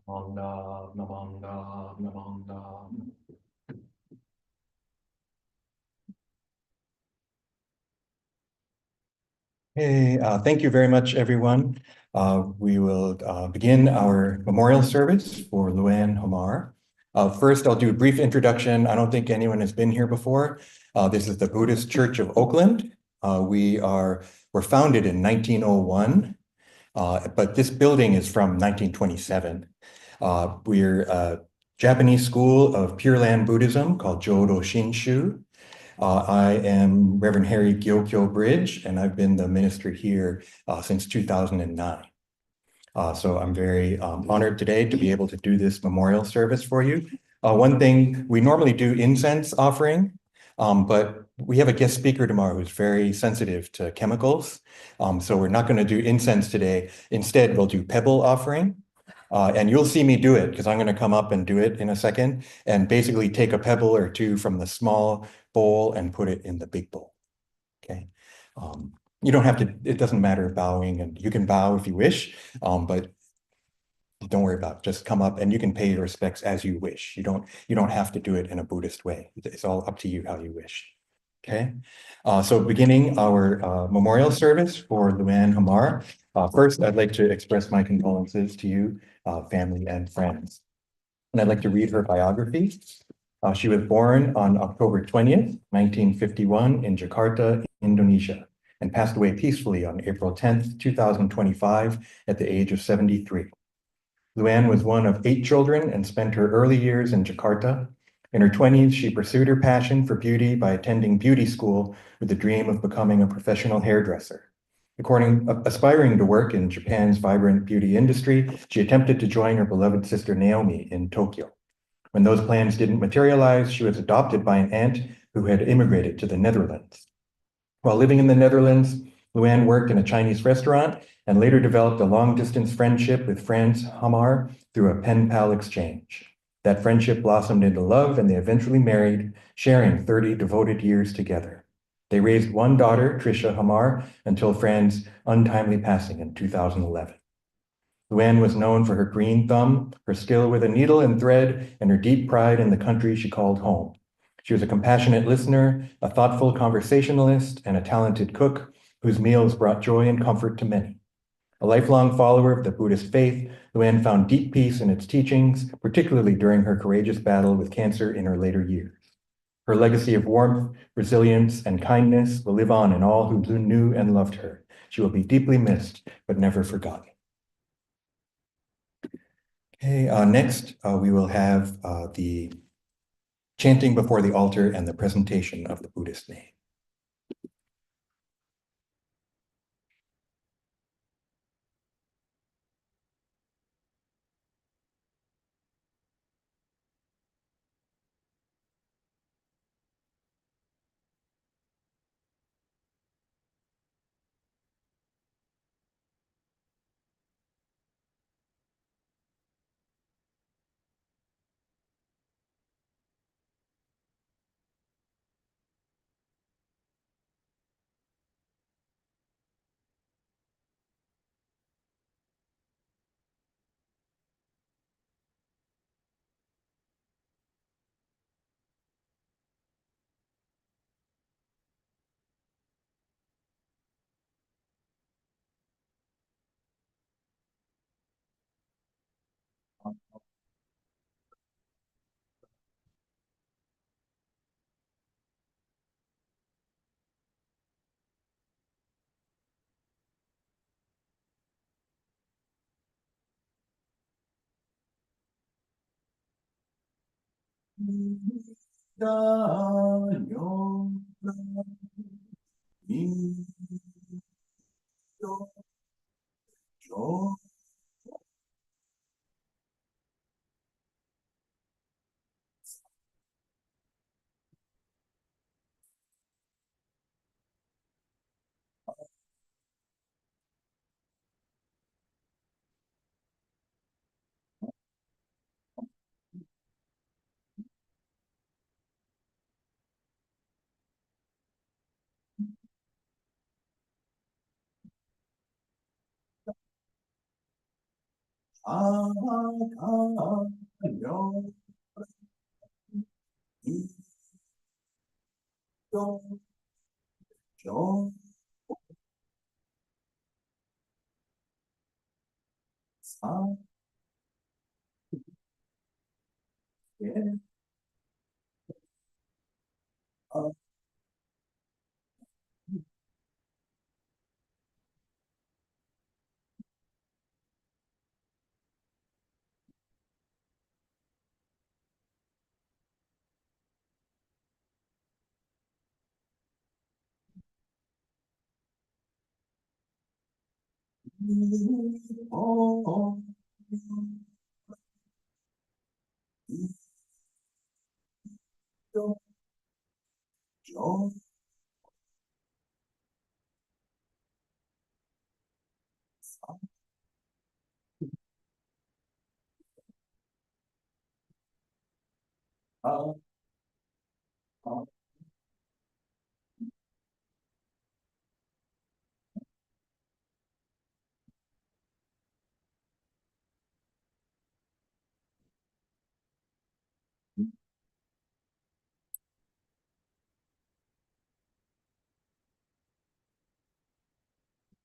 Namanda, Namanda, Namanda. Hey, thank you very much, everyone. We will begin our memorial service for Luan Hamar. First, I'll do a brief introduction. I don't think anyone has been here before. This is the Buddhist Church of Oakland. We're founded in 1901, but this building is from 1927. We're a Japanese school of Pure Land Buddhism called Jodo Shinshu. I am Reverend Harry Gyokyo Bridge, and I've been the minister here since 2009. So I'm very honored today to be able to do this memorial service for you. One thing, we normally do incense offering, but we have a guest speaker tomorrow who's very sensitive to chemicals. So we're not going to do incense today. Instead, we'll do pebble offering. And you'll see me do it because I'm going to come up and do it in a second and basically take a pebble or two from the small bowl and put it in the big bowl. Okay. You don't have to, it doesn't matter bowing, and you can bow if you wish, but don't worry about it. Just come up and you can pay your respects as you wish. You don't have to do it in a Buddhist way. It's all up to you how you wish. Okay. So beginning our memorial service for Luan Hamar. First, I'd like to express my condolences to you, family and friends. And I'd like to read her biography. She was born on October 20th, 1951 in Jakarta, Indonesia, and passed away peacefully on April 10th, 2025 at the age of 73. Luan was one of 8 children and spent her early years in Jakarta. In her 20s, she pursued her passion for beauty by attending beauty school with the dream of becoming a professional hairdresser. Aspiring to work in Japan's vibrant beauty industry, she attempted to join her beloved sister Naomi in Tokyo. When those plans didn't materialize, she was adopted by an aunt who had immigrated to the Netherlands. While living in the Netherlands, Luan worked in a Chinese restaurant and later developed a long-distance friendship with Franz Hamar through a pen pal exchange. That friendship blossomed into love, and they eventually married, sharing 30 devoted years together. They raised one daughter, Trisha Hamar, until Franz's untimely passing in 2011. Luan was known for her green thumb, her skill with a needle and thread, and her deep pride in the country she called home. She was a compassionate listener, a thoughtful conversationalist, and a talented cook whose meals brought joy and comfort to many. A lifelong follower of the Buddhist faith, Luan found deep peace in its teachings, particularly during her courageous battle with cancer in her later years. Her legacy of warmth, resilience, and kindness will live on in all who knew and loved her. She will be deeply missed, but never forgotten. Okay, next we will have the chanting before the altar and the presentation of the Buddhist name.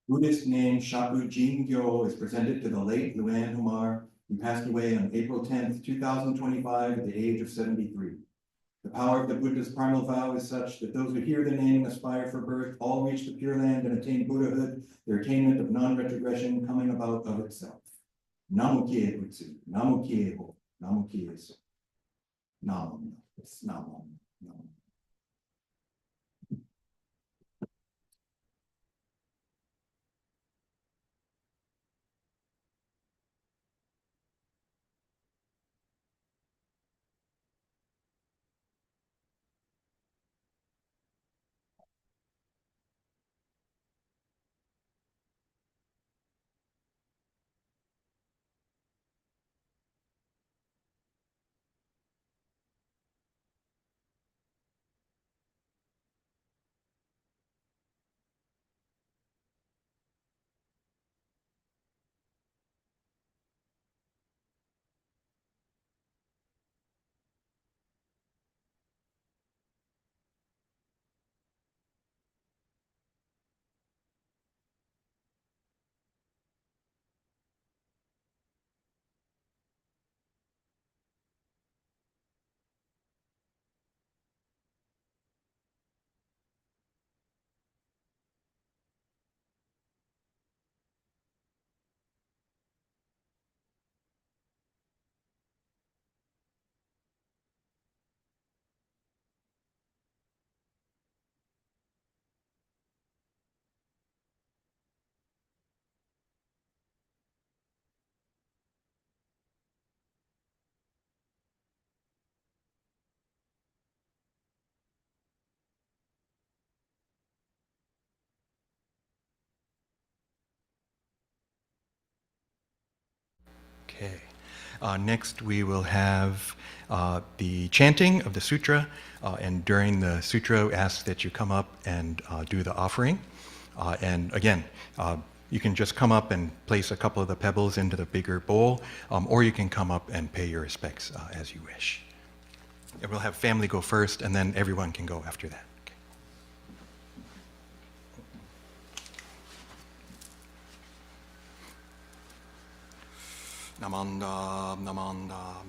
Buddhist name Shaku Jingyo is presented to the late Luan Hamar, who passed away on April 10th, 2025 at the age of 73. The power of the Buddha's primal vow is such that those who hear the name and aspire for birth all reach the Pure Land and attain Buddhahood, their attainment of non-retrogression coming about of itself. Namu Kie Butsu, Namu Kie Ho, Namu Kie So. Namu, it's Namu, Namu. Okay. Next, we will have the chanting of the sutra, and during the sutra, ask that you come up and do the offering. And again, you can just come up and place a couple of the pebbles into the bigger bowl, or you can come up and pay your respects as you wish. And we'll have family go first, and then everyone can go after that. Namanda, namanda,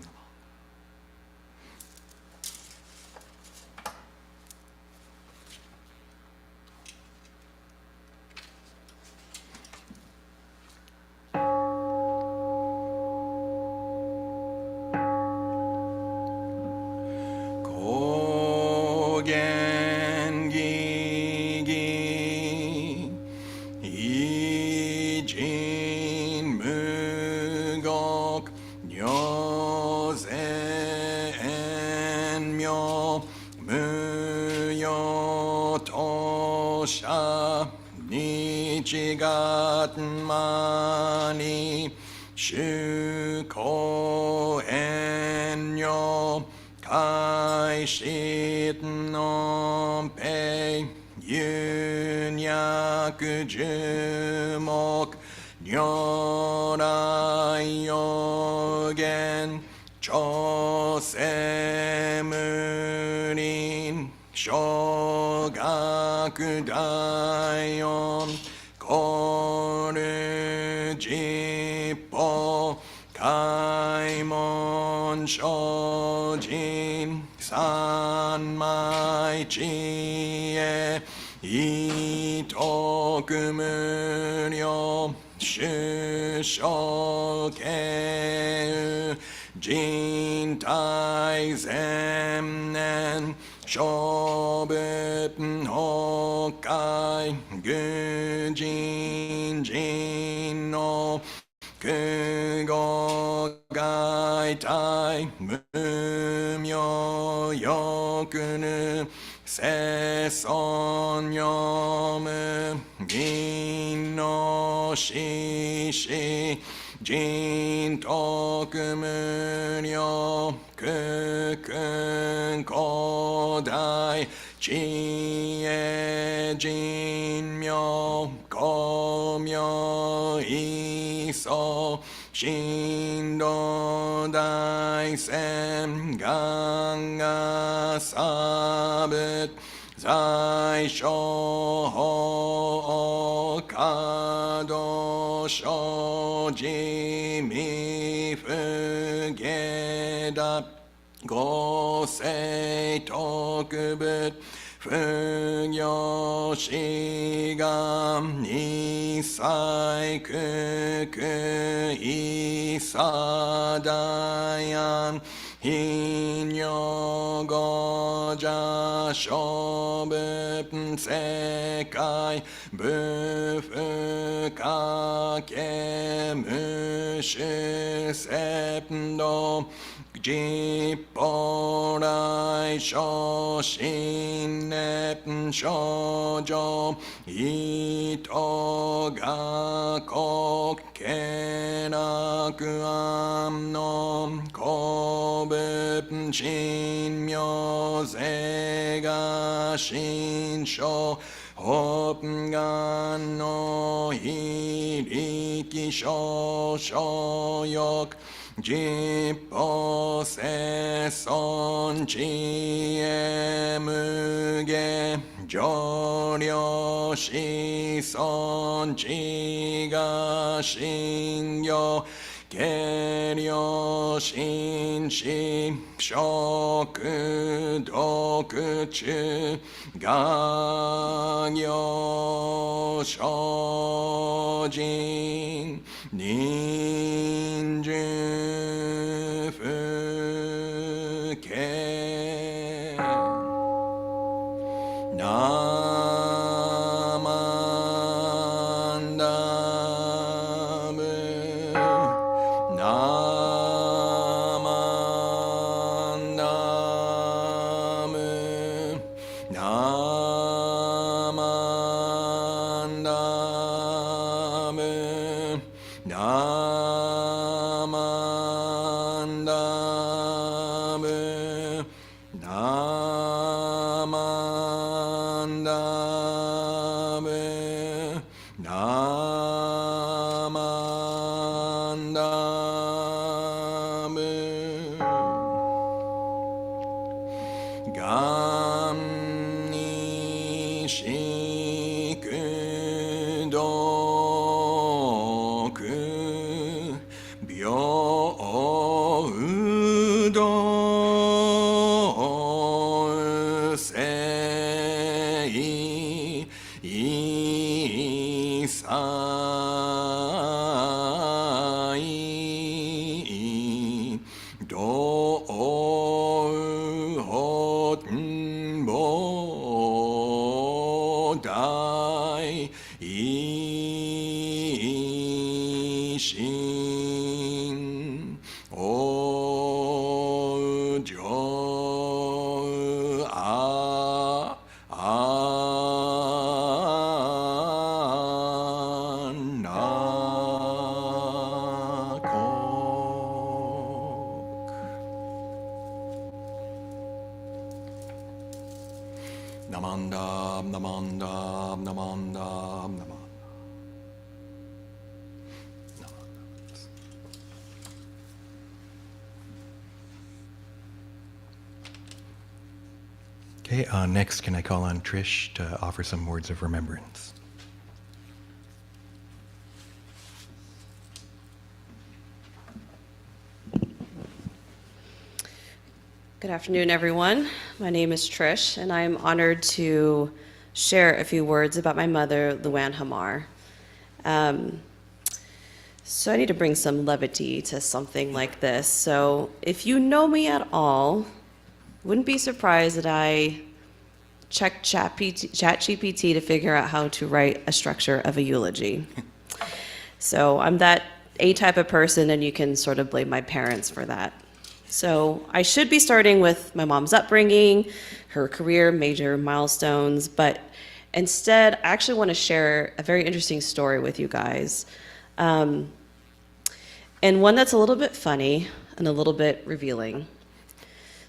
Nichigatmani Shuko Enyo Kai Shit No Pei Yunyaku Jumok 如来予言調整無輪小学大音コル実法開門精進三昧知恵意徳無量主生慶人体全年小仏法界愚人人の空語外体無明欲ぬ世尊読む銀の獅子人徳無量空君古代知恵人妙光明意相神道大仙願が差仏在所法華道生寺未不下脱五世特仏不行志願一切空空一切大安頻尿五者小仏世界仏不可見無種sep道実法来小心念少女意図が国家楽安の公仏神妙税が心象法願の非力少々欲実法世尊知恵無下上量子孫知が信行軽量心死食毒中我行精進人寿不敬 Okay, next, can I call on Trish to offer some words of remembrance? Good afternoon, everyone. My name is Trish, and I am honored to share a few words about my mother, Luan Hamar. So I need to bring some levity to something like this. So if you know me at all, wouldn't be surprised that I checked ChatGPT to figure out how to write a structure of a eulogy. So I'm that A type of person, and you can sort of blame my parents for that. So I should be starting with my mom's upbringing, her career, major milestones, but instead, I actually want to share a very interesting story with you guys. And one that's a little bit funny and a little bit revealing.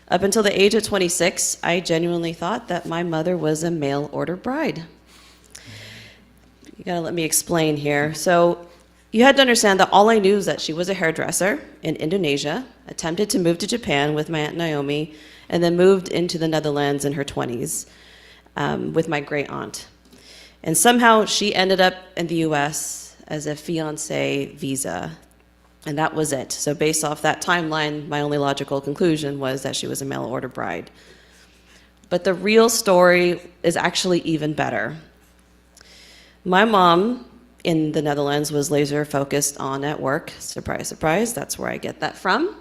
Up until the age of 26, I genuinely thought that my mother was a mail order bride. You gotta let me explain here. So you had to understand that all I knew is that she was a hairdresser in Indonesia, attempted to move to Japan with my Aunt Naomi, and then moved into the Netherlands in her 20s with my great aunt. And somehow she ended up in the US as a fiancé visa, and that was it. So based off that timeline, my only logical conclusion was that she was a mail order bride. But the real story is actually even better. My mom in the Netherlands was laser focused on at work. Surprise, surprise, that's where I get that from.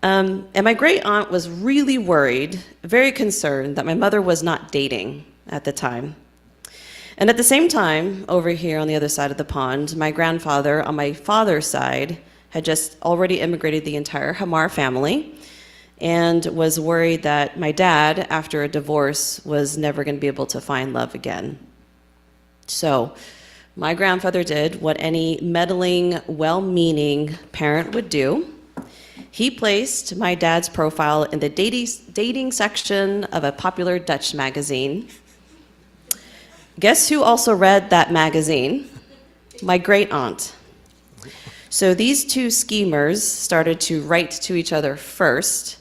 And my great aunt was really worried, very concerned that my mother was not dating at the time. And at the same time, over here on the other side of the pond, my grandfather on my father's side had just already immigrated the entire Hamar family and was worried that my dad, after a divorce, was never going to be able to find love again. So my grandfather did what any meddling, well-meaning parent would do. He placed my dad's profile in the dating section of a popular Dutch magazine. Guess who also read that magazine? My great aunt. So these two schemers started to write to each other first,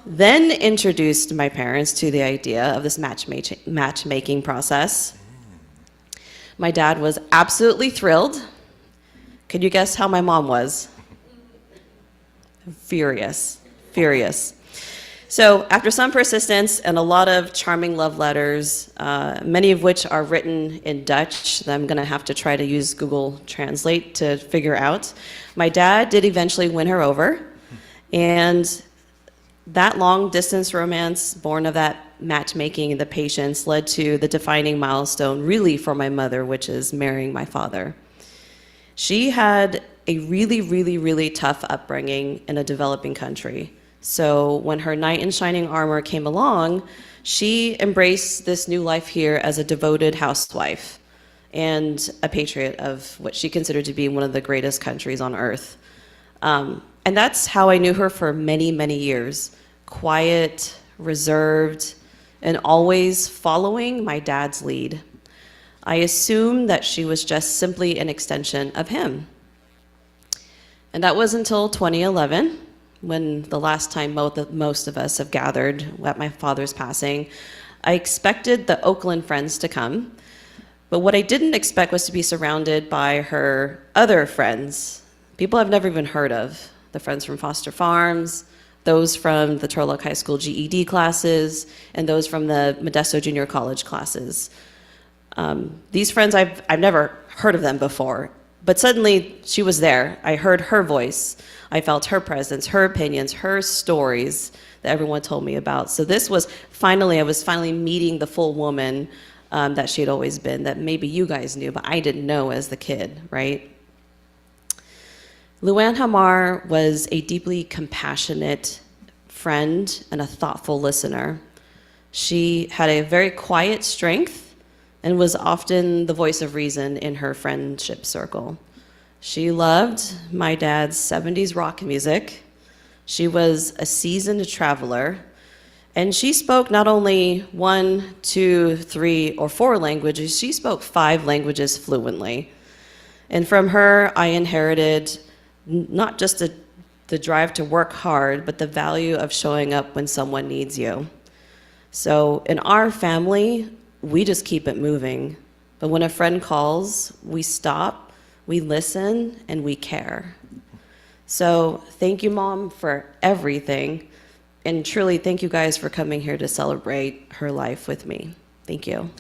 then introduced my parents to the idea of this matchmaking process. My dad was absolutely thrilled. Could you guess how my mom was? Furious. So after some persistence and a lot of charming love letters, many of which are written in Dutch that I'm going to have to try to use Google Translate to figure out, my dad did eventually win her over. And that long-distance romance, born of that matchmaking and the patience, led to the defining milestone, really, for my mother, which is marrying my father. She had a really, really, really tough upbringing in a developing country. So when her knight in shining armor came along, she embraced this new life here as a devoted housewife and a patriot of what she considered to be one of the greatest countries on earth. And that's how I knew her for many, many years. Quiet, reserved, and always following my dad's lead. I assumed that she was just simply an extension of him. And that was until 2011, when the last time most of us have gathered at my father's passing. I expected the Oakland friends to come, but what I didn't expect was to be surrounded by her other friends, people I've never even heard of, the friends from Foster Farms, those from the Turlock High School GED classes, and those from the Modesto Junior College classes. These friends, I've never heard of them before, but suddenly she was there. I heard her voice. I felt her presence, her opinions, her stories that everyone told me about. So this was I was finally meeting the full woman that she had always been, that maybe you guys knew, but I didn't know as the kid, right? Luan Hamar was a deeply compassionate friend and a thoughtful listener. She had a very quiet strength and was often the voice of reason in her friendship circle. She loved my dad's 70s rock music. She was a seasoned traveler, and she spoke not only 1, 2, 3, or 4 languages, she spoke 5 languages fluently. And from her, I inherited not just the drive to work hard, but the value of showing up when someone needs you. So in our family, we just keep it moving. But when a friend calls, we stop, we listen, and we care. So thank you, Mom, for everything. And truly, thank you guys for coming here to celebrate her life with me. Thank you.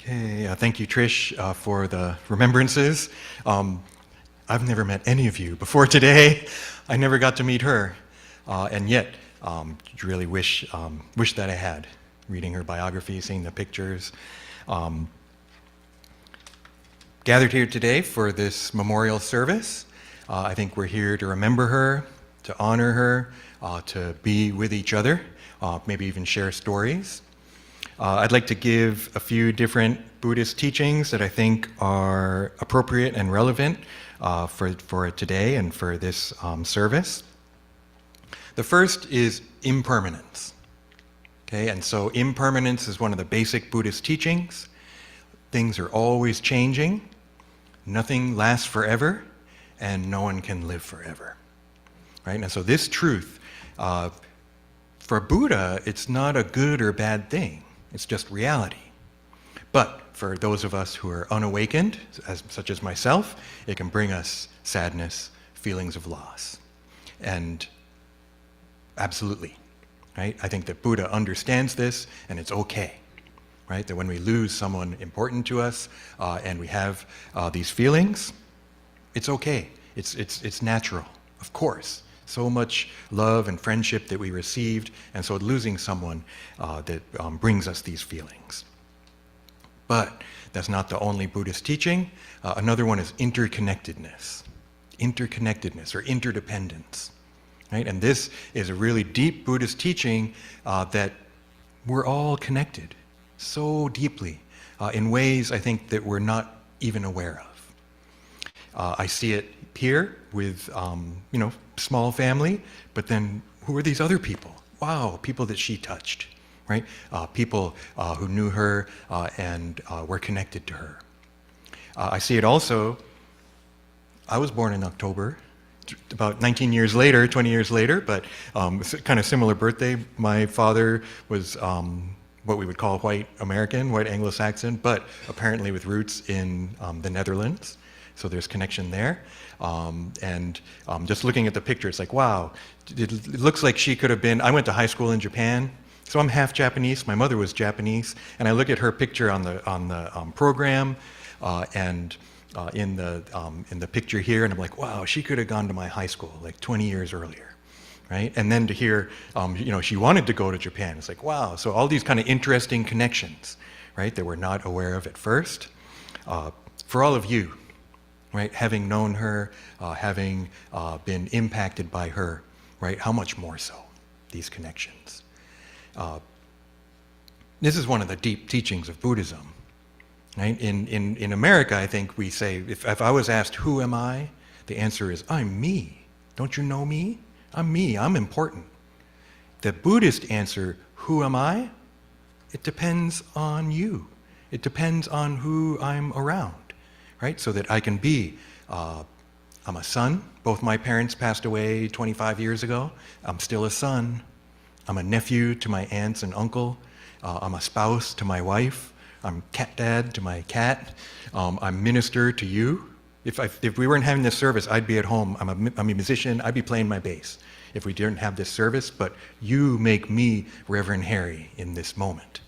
Okay, thank you, Trish, for the remembrances. I've never met any of you before today. I never got to meet her, and yet really wish that I had. Reading her biography, seeing the pictures. Gathered here today for this memorial service. I think we're here to remember her, to honor her, to be with each other, maybe even share stories. I'd like to give a few different Buddhist teachings that I think are appropriate and relevant for today and for this service. The first is impermanence. Okay, and so impermanence is one of the basic Buddhist teachings. Things are always changing, nothing lasts forever, and no one can live forever. Right? And so this truth, for Buddha, it's not a good or bad thing. It's just reality. But for those of us who are unawakened, such as myself, it can bring us sadness, feelings of loss. And absolutely, right? I think that Buddha understands this, and it's okay, right? That when we lose someone important to us and we have these feelings, it's okay. It's natural, of course. So much love and friendship that we received, and so losing someone that brings us these feelings. But that's not the only Buddhist teaching. Another one is interconnectedness or interdependence. Right? And this is a really deep Buddhist teaching that we're all connected so deeply in ways I think that we're not even aware of. I see it here with, small family, but then who are these other people? Wow, people that she touched, right? People who knew her and were connected to her. I see it also, I was born in October, about 19 years later, 20 years later, but kind of similar birthday. My father was what we would call white American, white Anglo-Saxon, but apparently with roots in the Netherlands. So there's connection there. And just looking at the picture, it's like, wow, it looks like she could have been, I went to high school in Japan, so I'm half Japanese. My mother was Japanese, and I look at her picture on the program and in the picture here, and I'm like, wow, she could have gone to my high school like 20 years earlier, right? And then to hear, she wanted to go to Japan. It's like, wow. So all these kind of interesting connections, right, that we're not aware of at first. For all of you, right, having known her, having been impacted by her, right, how much more so, these connections. This is one of the deep teachings of Buddhism. Right? In America, I think we say, if I was asked, who am I? The answer is, I'm me. Don't you know me? I'm me. I'm important. The Buddhist answer, who am I? It depends on you. It depends on who I'm around, right? So that I can be, I'm a son. Both my parents passed away 25 years ago. I'm still a son. I'm a nephew to my aunts and uncle. I'm a spouse to my wife. I'm cat dad to my cat. I'm minister to you. If we weren't having this service, I'd be at home. I'm a musician. I'd be playing my bass if we didn't have this service. But you make me Reverend Harry in this moment,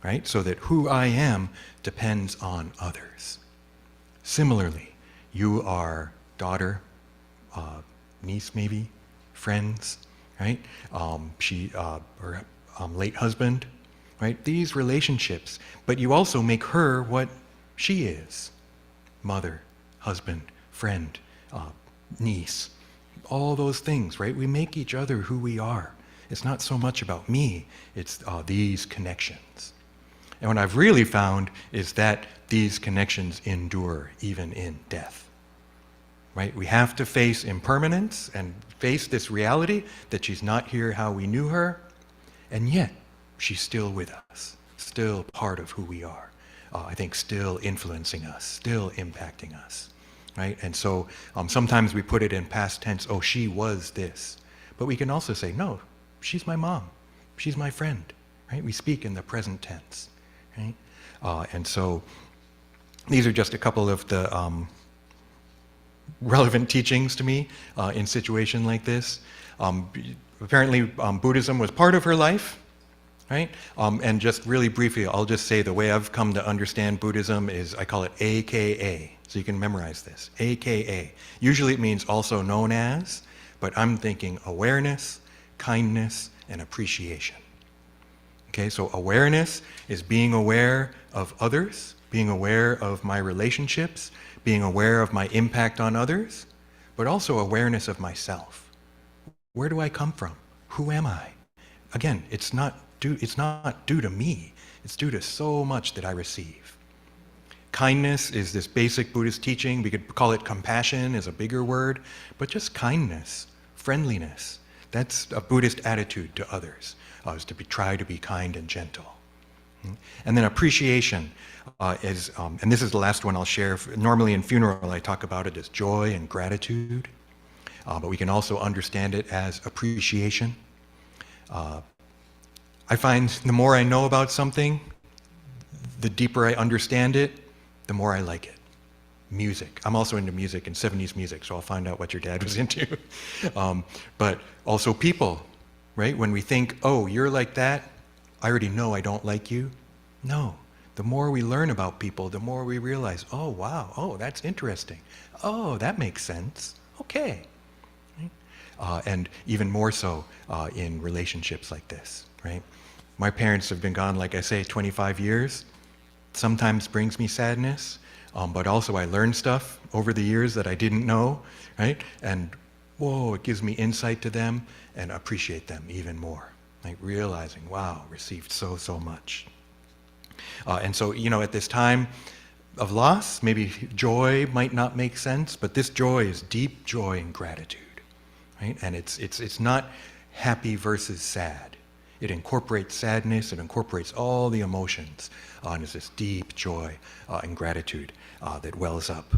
right? So that who I am depends on others. Similarly, you are daughter, niece maybe, friends, right? Her late husband. Right? These relationships, but you also make her what she is. Mother, husband, friend, niece, all those things, right? We make each other who we are. It's not so much about me, it's these connections. And what I've really found is that these connections endure even in death. right? We have to face impermanence and face this reality that she's not here how we knew her, and yet she's still with us, still part of who we are. I think still influencing us, still impacting us, right? And so sometimes we put it in past tense, oh, she was this. But we can also say, no, she's my mom, she's my friend, right? We speak in the present tense, right? And so these are just a couple of the relevant teachings to me in situation like this. Apparently Buddhism was part of her life, right? And just really briefly, I'll just say the way I've come to understand Buddhism is I call it AKA, so you can memorize this, AKA. Usually it means also known as, but I'm thinking awareness, kindness, and appreciation. Okay, so awareness is being aware of others, being aware of my relationships, being aware of my impact on others, but also awareness of myself. Where do I come from? Who am I? Again, it's not due to me. It's due to so much that I receive. Kindness is this basic Buddhist teaching. We could call it compassion is a bigger word, but just kindness, friendliness. That's a Buddhist attitude to others, is to try to be kind and gentle. And then appreciation is, and this is the last one I'll share. Normally in funeral I talk about it as joy and gratitude, but we can also understand it as appreciation. I find the more I know about something, the deeper I understand it, the more I like it. Music. I'm also into music and 70s music, so I'll find out what your dad was into. But also people, right? When we think, oh, you're like that, I already know I don't like you. No. The more we learn about people, the more we realize, oh, wow, oh, that's interesting. Oh, that makes sense. Okay. Right? And even more so in relationships like this, right? My parents have been gone, like I say, 25 years. Sometimes brings me sadness, but also I learned stuff over the years that I didn't know, right? And whoa, it gives me insight to them and appreciate them even more. Like realizing, wow, received so much. And so, you know, at this time of loss, maybe joy might not make sense, but this joy is deep joy and gratitude, right? And it's not happy versus sad. It incorporates sadness, it incorporates all the emotions, and it's this deep joy and gratitude that wells up.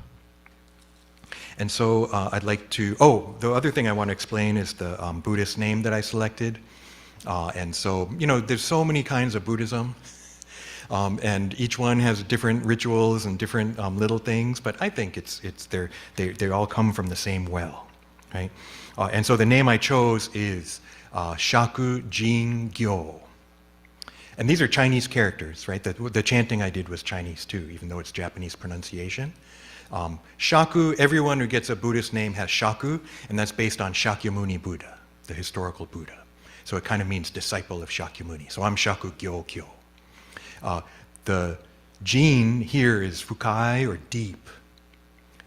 And so I'd like to, the other thing I want to explain is the Buddhist name that I selected. And so, you know, there's so many kinds of Buddhism, and each one has different rituals and different little things, but I think they all come from the same well, right? And so the name I chose is Shaku Jin Gyo. And these are Chinese characters, right? The chanting I did was Chinese too, even though it's Japanese pronunciation. Shaku, everyone who gets a Buddhist name has Shaku, and that's based on Shakyamuni Buddha, the historical Buddha. So it kind of means disciple of Shakyamuni. So I'm Shaku Gyo Kyo. The Jin here is Fukai or deep.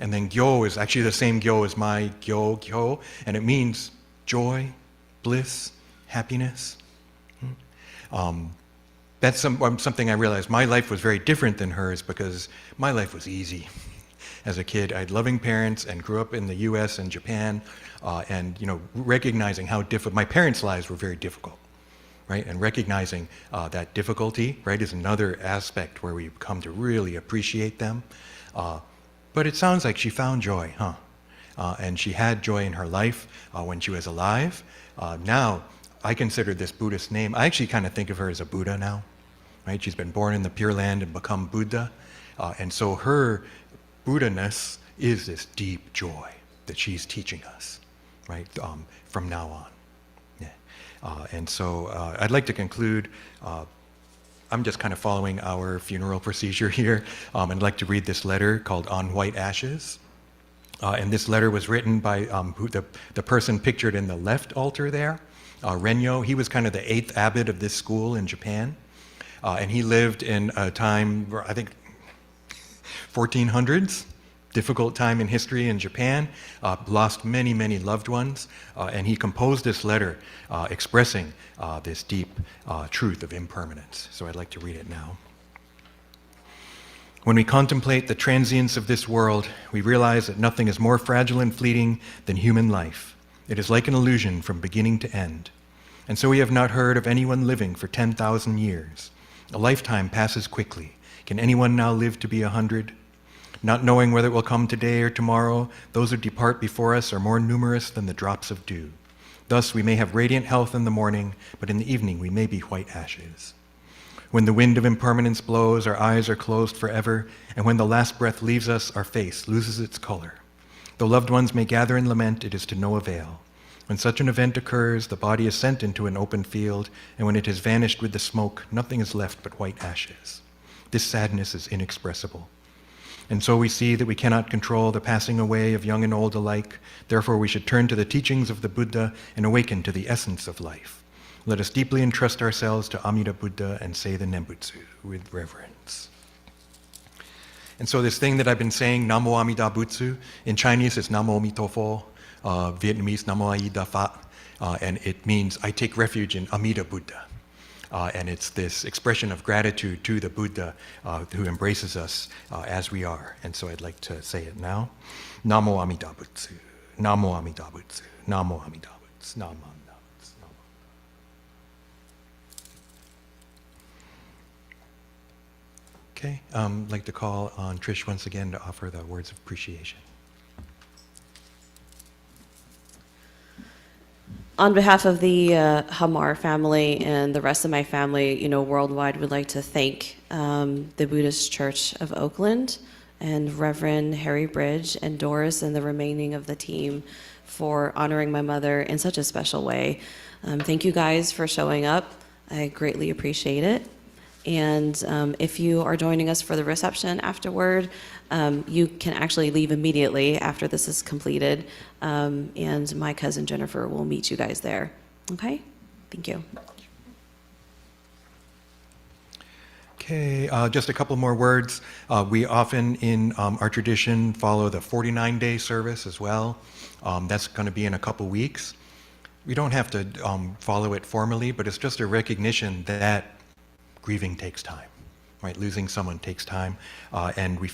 And then Gyo is actually the same Gyo as my Gyo, and it means joy, bliss, happiness. That's something I realized. My life was very different than hers because my life was easy. As a kid, I had loving parents and grew up in the US and Japan, and you know, recognizing how difficult, my parents' lives were very difficult, right? And recognizing that difficulty, right, is another aspect where we come to really appreciate them. But it sounds like she found joy, huh? And she had joy in her life when she was alive. Now, I consider this Buddhist name, I actually kind of think of her as a Buddha now, right? She's been born in the Pure Land and become Buddha. And so her Buddha-ness is this deep joy that she's teaching us, right, from now on. Yeah. And so I'd like to conclude. I'm just kind of following our funeral procedure here. I'd like to read this letter called On White Ashes. And this letter was written by the person pictured in the left altar there, Renyo. He was kind of the 8th abbot of this school in Japan. And he lived in a time where I think 1400s, difficult time in history in Japan, lost many loved ones, and he composed this letter expressing this deep truth of impermanence. So I'd like to read it now. When we contemplate the transience of this world, we realize that nothing is more fragile and fleeting than human life. It is like an illusion from beginning to end. And so we have not heard of anyone living for 10,000 years. A lifetime passes quickly. Can anyone now live to be 100? Not knowing whether it will come today or tomorrow, those who depart before us are more numerous than the drops of dew. Thus we may have radiant health in the morning, but in the evening we may be white ashes. When the wind of impermanence blows, our eyes are closed forever, and when the last breath leaves us, our face loses its color. Though loved ones may gather and lament, it is to no avail. When such an event occurs, the body is sent into an open field, and when it has vanished with the smoke, nothing is left but white ashes. This sadness is inexpressible. And so we see that we cannot control the passing away of young and old alike. Therefore, we should turn to the teachings of the Buddha and awaken to the essence of life. Let us deeply entrust ourselves to Amida Buddha and say the Nembutsu with reverence. And so this thing that I've been saying, Namo Amida Butsu, in Chinese it's Namo Mitofo, Vietnamese Namo Aida Fa, and it means I take refuge in Amida Buddha. And it's this expression of gratitude to the Buddha who embraces us as we are. And so I'd like to say it now. Namo Amida Butsu, Namo Amida Butsu, Namo Amida Butsu, Namo Amida Butsu. Okay, I'd like to call on Trish once again to offer the words of appreciation. On behalf of the Hamar family and the rest of my family, worldwide, would like to thank the Buddhist Church of Oakland and Reverend Harry Bridge and Doris and the remaining of the team for honoring my mother in such a special way. Thank you guys for showing up. I greatly appreciate it. And if you are joining us for the reception afterward, you can actually leave immediately after this is completed. And my cousin Jennifer will meet you guys there. Okay? Thank you. Okay, just a couple more words. We often in our tradition follow the 49-day service as well. That's going to be in a couple weeks. We don't have to follow it formally, but it's just a recognition that grieving takes time, right? Losing someone takes time, and we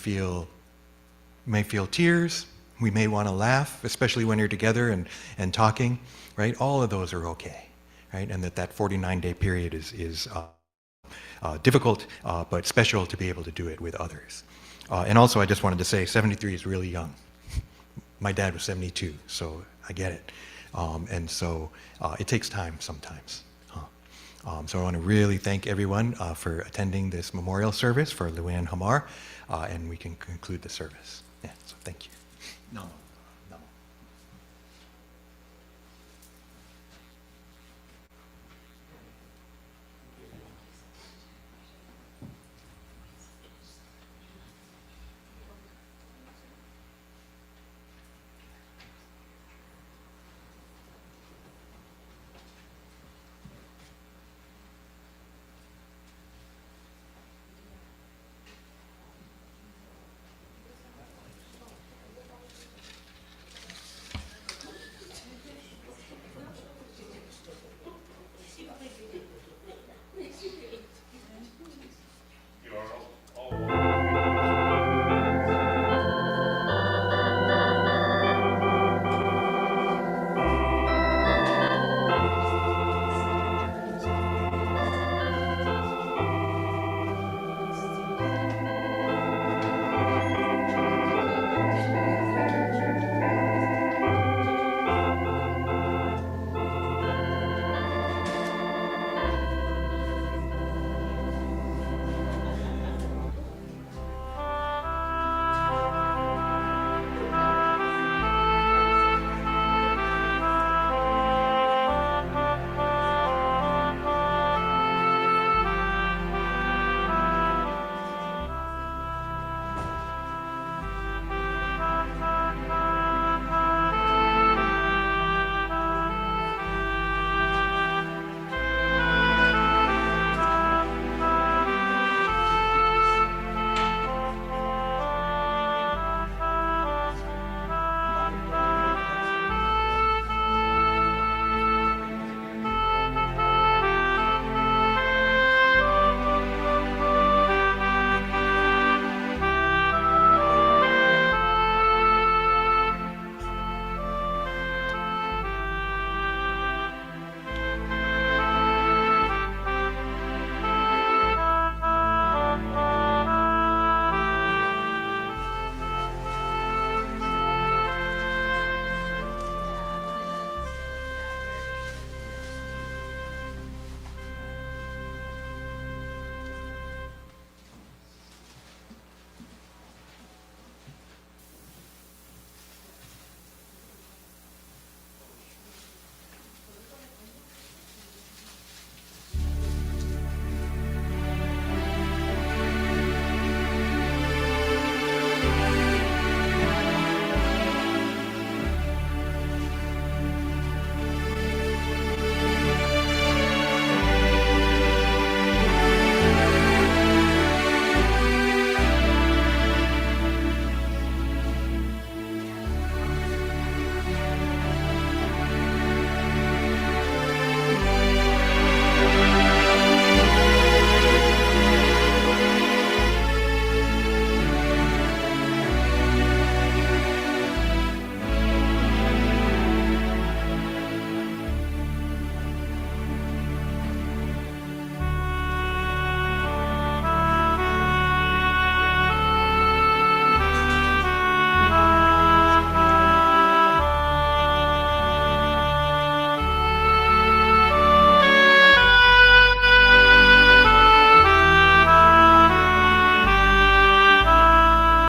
may feel tears. We may want to laugh, especially when you're together and talking, right? All of those are okay, right? And that 49-day period is difficult, but special to be able to do it with others. And also, I just wanted to say, 73 is really young. My dad was 72, so I get it. And so it takes time sometimes. So I want to really thank everyone for attending this memorial service for Luan Hamar, and we can conclude the service. Yeah, so thank you. No.